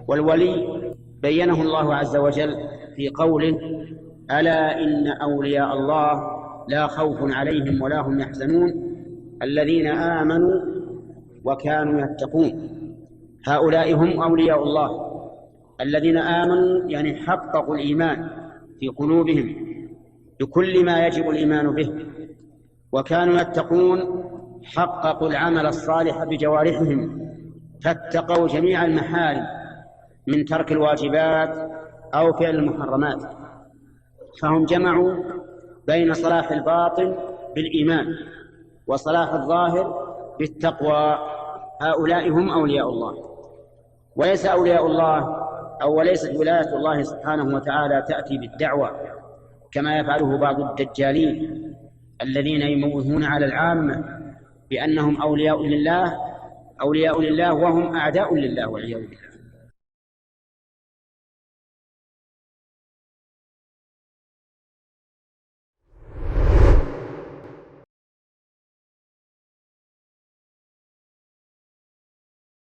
والولي بينه الله عز وجل في قوله: ألا إن أولياء الله لا خوف عليهم ولا هم يحزنون الذين آمنوا وكانوا يتقون. هؤلاء هم أولياء الله الذين آمنوا، يعني حققوا الإيمان في قلوبهم بكل ما يجب الإيمان به، وكانوا يتقون حققوا العمل الصالح بجوارحهم، فاتقوا جميع المحارم من ترك الواجبات أو فعل المحرمات، فهم جمعوا بين صلاح الباطن بالإيمان وصلاح الظاهر بالتقوى. هؤلاء هم أولياء الله. وليس أولياء الله أو وليست ولاية الله سبحانه وتعالى تأتي بالدعوة كما يفعله بعض الدجالين الذين يموهون على العامة بأنهم أولياء لله وهم أعداء لله والعياذ بالله.